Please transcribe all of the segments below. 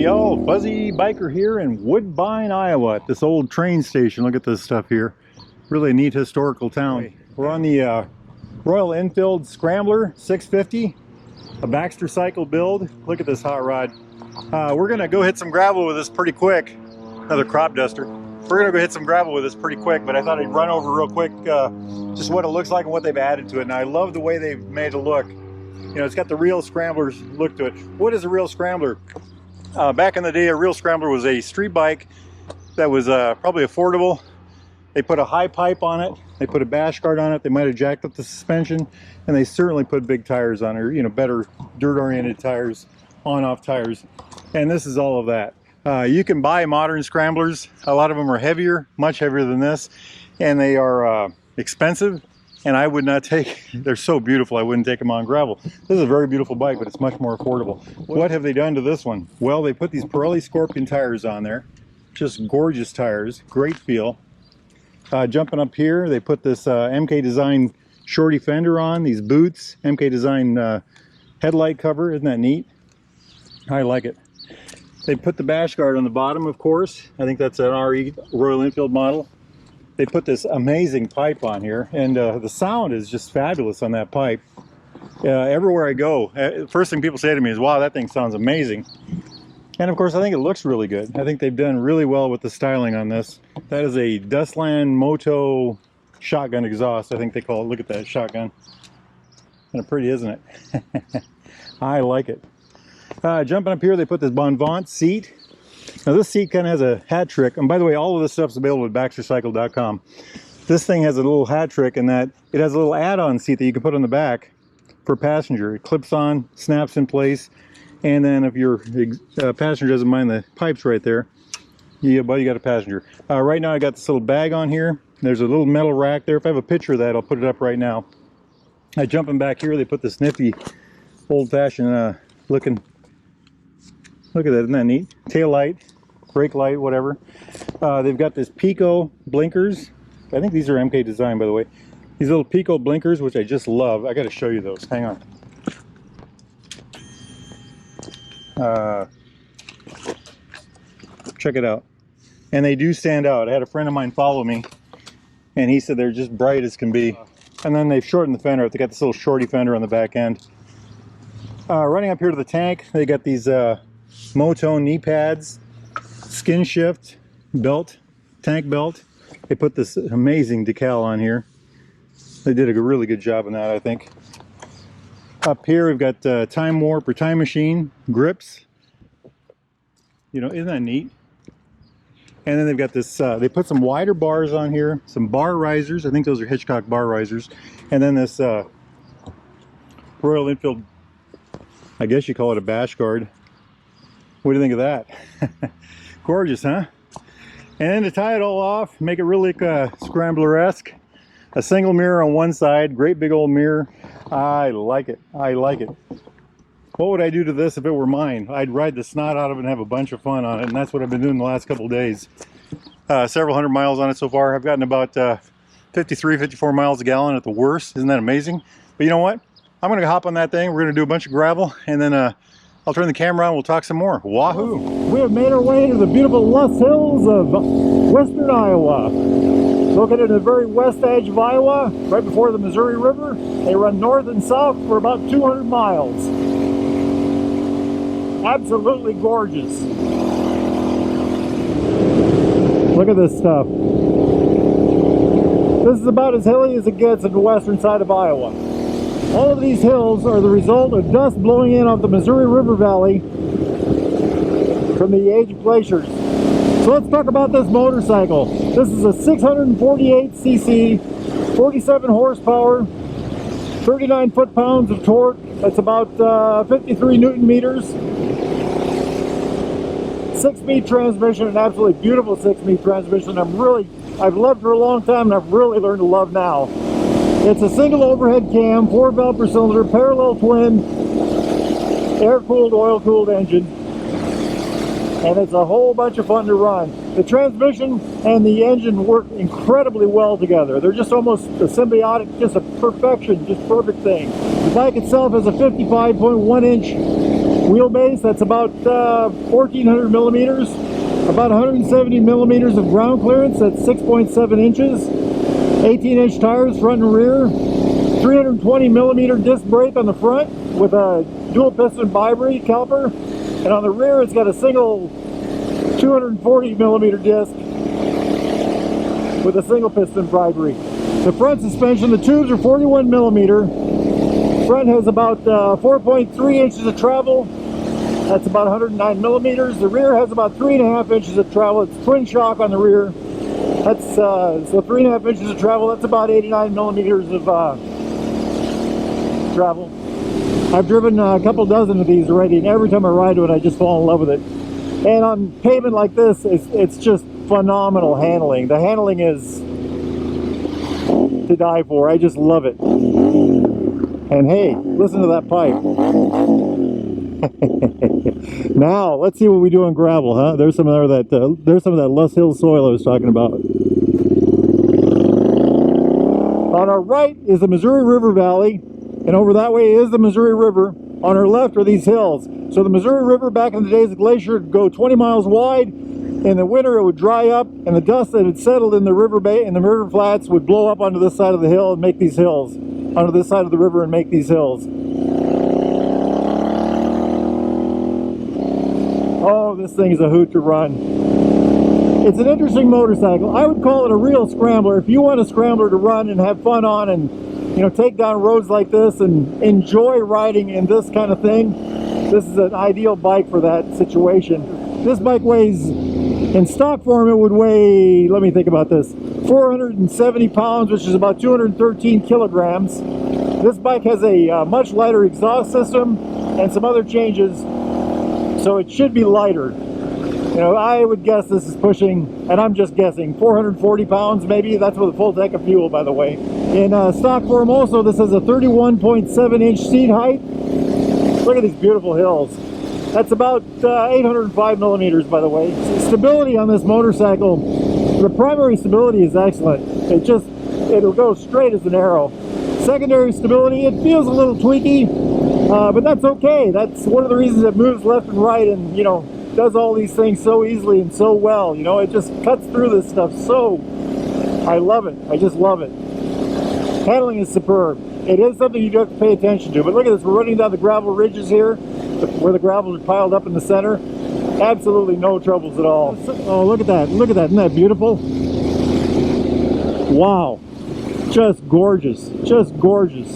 y'all, Fuzzy Biker here in Woodbine, Iowa at this old train station. Look at this stuff here. Really a neat historical town. We're on the Royal Enfield Scrambler 650, a Baxter cycle build. Look at this hot rod. We're gonna go hit some gravel with this pretty quick. Another crop duster. We're gonna go hit some gravel with this pretty quick, but I thought I'd run over real quick just what it looks like and what they've added to it. And I love the way they've made it look. You know, it's got the real Scrambler's look to it. What is a real Scrambler? Back in the day, a real Scrambler was a street bike that was probably affordable. They put a high pipe on it. They put a bash guard on it. They might have jacked up the suspension, and they certainly put big tires on it. You know, better dirt-oriented tires, on-off tires. And this is all of that. You can buy modern Scramblers. A lot of them are heavier, much heavier than this, and they are expensive. And I would not take, they're so beautiful, I wouldn't take them on gravel. This is a very beautiful bike, but it's much more affordable. What have they done to this one? Well, they put these Pirelli Scorpion tires on there. Just gorgeous tires, great feel. Jumping up here, they put this MK Design shorty fender on, these boots, MK Design headlight cover. Isn't that neat? I like it. They put the bash guard on the bottom, of course. I think that's an RE Royal Enfield model. They put this amazing pipe on here, and the sound is just fabulous on that pipe. Everywhere I go, first thing people say to me is, wow, that thing sounds amazing. And of course, I think it looks really good. I think they've done really well with the styling on this. That is a Dustland Moto shotgun exhaust, I think they call it. Look at that shotgun. Kind of pretty, isn't it? I like it. Jumping up here, they put this Bonvant seat. Now this seat kind of has a hat trick, and by the way, all of this stuff's available at baxtercycle.com. This thing has a little hat trick in that it has a little add-on seat that you can put on the back for passenger. It clips on, snaps in place, and then if your passenger doesn't mind the pipes right there, yeah, buddy, you got a passenger. Right now I got this little bag on here. There's a little metal rack there. If I have a picture of that, I'll put it up right now. Jumping back here, they put this nifty old-fashioned looking, look at that, isn't that neat? Tail light, brake light, whatever. They've got this Pico blinkers. I think these are MK Design, by the way. These little Pico blinkers, which I just love. I got to show you those. Hang on. Check it out. And they do stand out. I had a friend of mine follow me, and he said they're just bright as can be. And then they've shortened the fender. They got this little shorty fender on the back end. Running up here to the tank, they got these Motone knee pads, skin shift belt, tank belt. They put this amazing decal on here. They did a really good job on that, I think. Up here we've got time warp or time machine grips. You know, isn't that neat? And then they've got this, they put some wider bars on here, some bar risers. I think those are Hitchcock bar risers. And then this Royal Enfield, I guess you call it a bash guard. What do you think of that? Gorgeous, huh? And then to tie it all off, make it really Scrambler-esque, a single mirror on one side, great big old mirror. I like it. I like it. What would I do to this if it were mine? I'd ride the snot out of it and have a bunch of fun on it, and that's what I've been doing the last couple of days. Several hundred miles on it so far. I've gotten about 53, 54 miles a gallon at the worst. Isn't that amazing? But you know what? I'm going to hop on that thing. We're going to do a bunch of gravel, and then I'll turn the camera on. We'll talk some more. Wahoo! We have made our way to the beautiful Loess Hills of western Iowa. Located in the very west edge of Iowa, right before the Missouri River. They run north and south for about 200 miles. Absolutely gorgeous. Look at this stuff. This is about as hilly as it gets in the western side of Iowa. All of these hills are the result of dust blowing in off the Missouri River Valley from the age of glaciers. So let's talk about this motorcycle. This is a 648cc, 47 horsepower, 39 foot-pounds of torque. That's about 53 Newton meters. 6-speed transmission, an absolutely beautiful 6-speed transmission. I've loved for a long time, and I've really learned to love now. It's a single overhead cam, 4 valve per cylinder, parallel twin, air-cooled, oil-cooled engine. And it's a whole bunch of fun to run. The transmission and the engine work incredibly well together. They're just almost a symbiotic, just a perfection, just perfect thing. The bike itself has a 55.1-inch Wheelbase, that's about 1,400 millimeters. About 170 millimeters of ground clearance, that's 6.7 inches. 18-inch tires, front and rear. 320 millimeter disc brake on the front with a dual piston bi-brake caliper. And on the rear, it's got a single 240 millimeter disc with a single piston bi-brake. The front suspension, the tubes are 41 millimeter. Front has about 4.3 inches of travel. That's about 109 millimeters. The rear has about 3.5 inches of travel. It's twin shock on the rear. That's so 3.5 inches of travel. That's about 89 millimeters of travel. I've driven a couple dozen of these already, and every time I ride to it, I just fall in love with it. And on pavement like this, it's just phenomenal handling. The handling is to die for. I just love it. And hey, listen to that pipe. Now let's see what we do on gravel, huh? There's some of that. There's some of that Lust Hill soil I was talking about. On our right is the Missouri River Valley, and over that way is the Missouri River. On our left are these hills. So the Missouri River, back in the days of glacier, would go 20 miles wide. In the winter, it would dry up, and the dust that had settled in the river bay and the river flats would blow up onto this side of the hill and make these hills. Onto this side of the river and make these hills. Oh, this thing is a hoot to run. It's an interesting motorcycle. I would call it a real scrambler. If you want a scrambler to run and have fun on and, you know, take down roads like this and enjoy riding in this kind of thing, this is an ideal bike for that situation. This bike weighs, in stock form, it would weigh, let me think about this, 470 pounds, which is about 213 kilograms. This bike has a much lighter exhaust system and some other changes, so it should be lighter. You know, I would guess this is pushing, and I'm just guessing, 440 pounds maybe. That's with a full tank of fuel, by the way. In stock form also, this has a 31.7 inch seat height. Look at these beautiful hills. That's about 805 millimeters, by the way. Stability on this motorcycle, the primary stability is excellent. It'll go straight as an arrow. Secondary stability, it feels a little tweaky, but that's okay. That's one of the reasons it moves left and right and, you know, does all these things so easily and so well. You know, it just cuts through this stuff so, I love it. I just love it. Handling is superb. It is something you do have to pay attention to, but look at this. We're running down the gravel ridges here, where the gravel is piled up in the center. Absolutely no troubles at all. Oh, look at that. Look at that. Isn't that beautiful? Wow. Just gorgeous. Just gorgeous.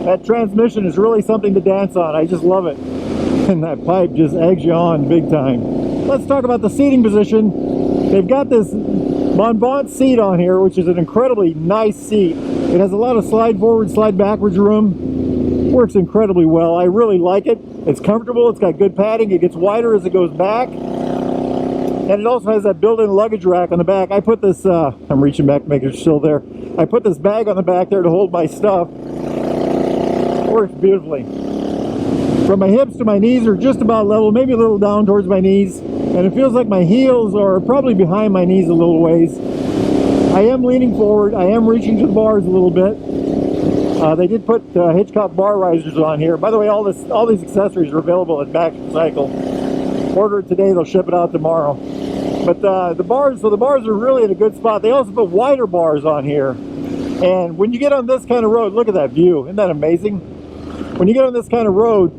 That transmission is really something to dance on. I just love it. And that pipe just eggs you on big time. Let's talk about the seating position. They've got this Bonbon seat on here, which is an incredibly nice seat. It has a lot of slide forward, slide backwards room. Works incredibly well. I really like it. It's comfortable. It's got good padding. It gets wider as it goes back. And it also has that built-in luggage rack on the back. I put this, I'm reaching back to make it still there. I put this bag on the back there to hold my stuff. Works beautifully. From my hips to my knees are just about level, maybe a little down towards my knees. And it feels like my heels are probably behind my knees a little ways. I am leaning forward. I am reaching to the bars a little bit. They did put Hitchcock bar risers on here. By the way, all these accessories are available at Back Cycle. Order it today, they'll ship it out tomorrow. But the bars are really in a good spot. They also put wider bars on here. And when you get on this kind of road, look at that view. Isn't that amazing? When you get on this kind of road,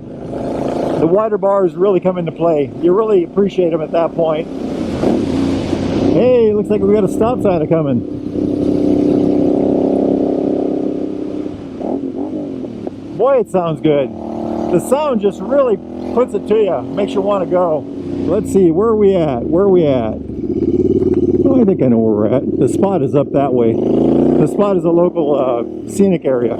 the wider bars really come into play. You really appreciate them at that point. Hey, looks like we got a stop sign coming. Boy, it sounds good. The sound just really puts it to you, makes you want to go. Let's see, where are we at? Where are we at? Oh, I think I know where we're at. The spot is up that way. The spot is a local scenic area.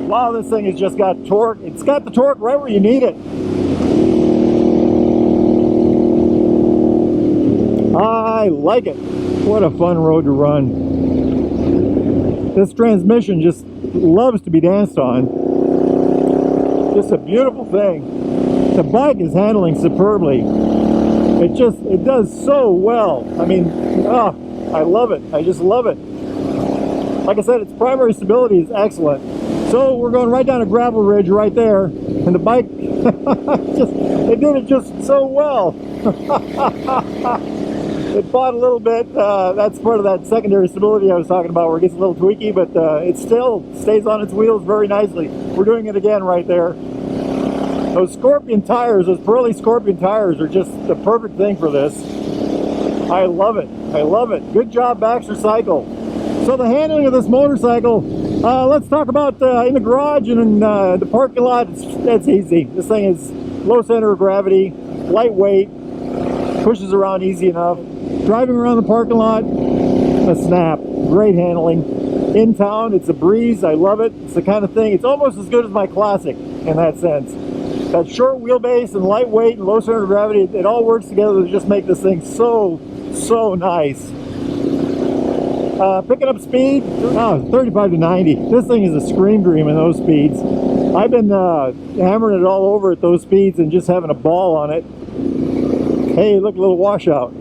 Wow, this thing has just got torque. It's got the torque right where you need it. I like it. What a fun road to run. This transmission just loves to be danced on. Just a beautiful thing. The bike is handling superbly. It does so well. I mean, I love it. I just love it. Like I said, its primary stability is excellent. So we're going right down a gravel ridge right there, and the bike, it did it just so well. It fought a little bit. That's part of that secondary stability I was talking about, where it gets a little tweaky, but it still stays on its wheels very nicely. We're doing it again right there. Those Scorpion tires, those Pirelli Scorpion tires, are just the perfect thing for this. I love it. I love it. Good job, Baxter Cycle. So the handling of this motorcycle, let's talk about in the garage and in the parking lot. It's easy. This thing is low center of gravity, lightweight, pushes around easy enough. Driving around the parking lot, a snap. Great handling. In town, it's a breeze. I love it. It's the kind of thing, it's almost as good as my Classic in that sense. That short wheelbase and lightweight and low center of gravity, it all works together to just make this thing so nice. Picking up speed, 35 to 90. This thing is a scream dream in those speeds. I've been hammering it all over at those speeds and just having a ball on it. Hey, look, a little washout.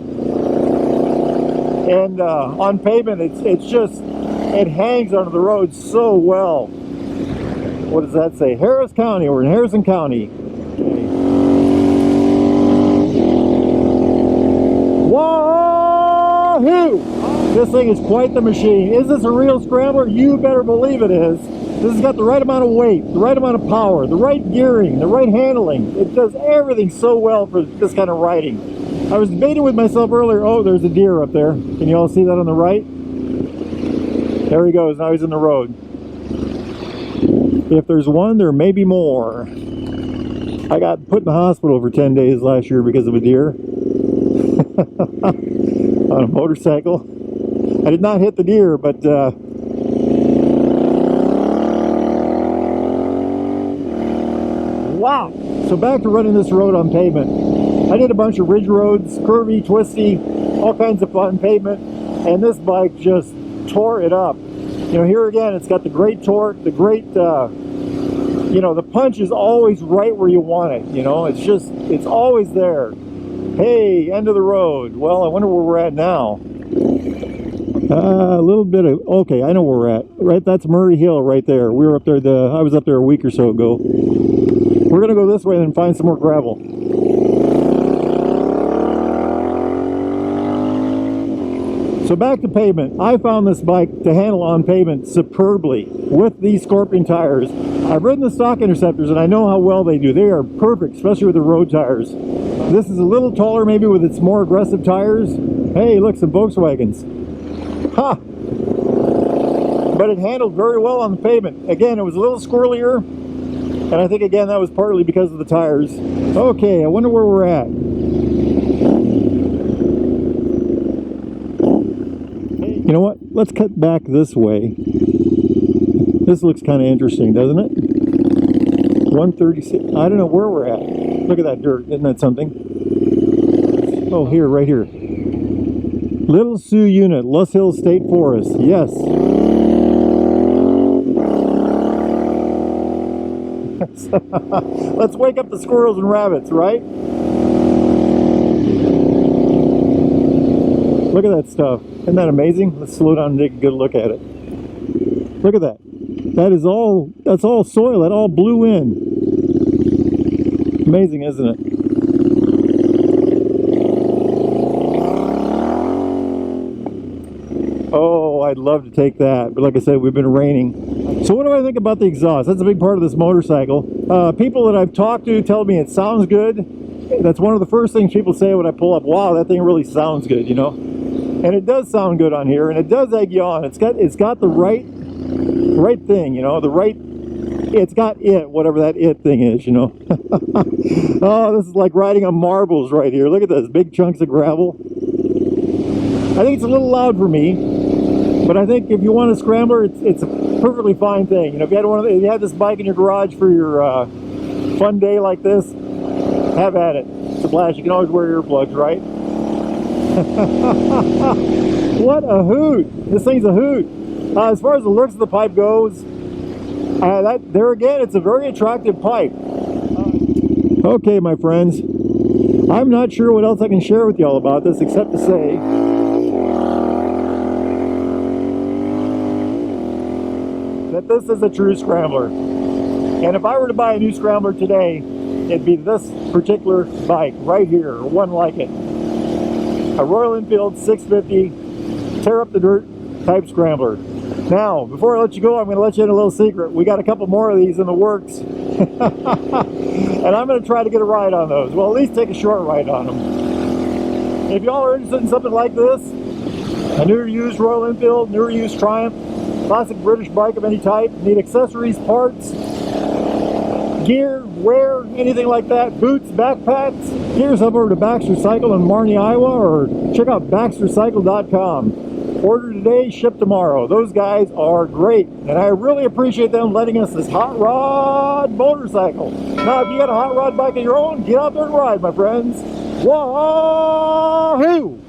And on pavement, it's just, it hangs onto the road so well. What does that say? Harris County. We're in Harrison County. Wahoo! This thing is quite the machine. Is this a real Scrambler? You better believe it is. This has got the right amount of weight, the right amount of power, the right gearing, the right handling. It does everything so well for this kind of riding. I was debating with myself earlier, oh, there's a deer up there. Can you all see that on the right? There he goes, now he's in the road. If there's one, there may be more. I got put in the hospital for 10 days last year because of a deer. On a motorcycle. I did not hit the deer, but wow! So back to running this road on pavement. I did a bunch of ridge roads, curvy, twisty, all kinds of fun pavement, and this bike just tore it up. You know, here again, it's got the great torque, the great, you know, the punch is always right where you want it, you know, it's just, it's always there. Hey, end of the road. Well, I wonder where we're at now. A little bit of, okay, I know where we're at. Right, that's Murray Hill right there. We were up there, I was up there a week or so ago. We're gonna go this way and find some more gravel. So back to pavement. I found this bike to handle on pavement superbly with these Scorpion tires. I've ridden the stock Interceptors and I know how well they do. They are perfect, especially with the road tires. This is a little taller maybe with its more aggressive tires. Hey, look, some Volkswagens. Ha! But it handled very well on the pavement. Again, it was a little squirrelier, and I think again that was partly because of the tires. Okay, I wonder where we're at. You know what? Let's cut back this way. This looks kind of interesting, doesn't it? 136. I don't know where we're at. Look at that dirt. Isn't that something? Oh, here, right here. Little Sioux Unit, Luss Hills State Forest. Yes. Let's wake up the squirrels and rabbits, right? Look at that stuff. Isn't that amazing? Let's slow down and take a good look at it. Look at that. That's all soil. That all blew in. Amazing, isn't it? Oh, I'd love to take that. But like I said, we've been raining. So what do I think about the exhaust? That's a big part of this motorcycle. People that I've talked to tell me it sounds good. That's one of the first things people say when I pull up. Wow, that thing really sounds good, you know? And it does sound good on here, and it does egg you on. It's got the right thing, you know, it's got it, whatever that it thing is, you know. Oh, this is like riding on marbles right here. Look at this, big chunks of gravel. I think it's a little loud for me, but I think if you want a Scrambler, it's a perfectly fine thing. You know, if you had this bike in your garage for your fun day like this, have at it. It's a blast. You can always wear earplugs, right? What a hoot! This thing's a hoot. As far as the looks of the pipe goes, there again, it's a very attractive pipe. Okay, my friends, I'm not sure what else I can share with y'all about this except to say that this is a true Scrambler. And if I were to buy a new Scrambler today, it'd be this particular bike right here, or one like it. A Royal Enfield 650 tear up the dirt type Scrambler. Now, before I let you go, I'm going to let you in a little secret. We got a couple more of these in the works. And I'm going to try to get a ride on those. Well, at least take a short ride on them. If y'all are interested in something like this, a newer used Royal Enfield, newer used Triumph, classic British bike of any type, need accessories, parts, gear, wear, anything like that, boots, backpacks, get yourself over to Baxter Cycle in Marnie, Iowa, or check out baxtercycle.com. Order today, ship tomorrow. Those guys are great, and I really appreciate them letting us this hot rod motorcycle. Now, if you got a hot rod bike of your own, get out there and ride, my friends. Wahoo!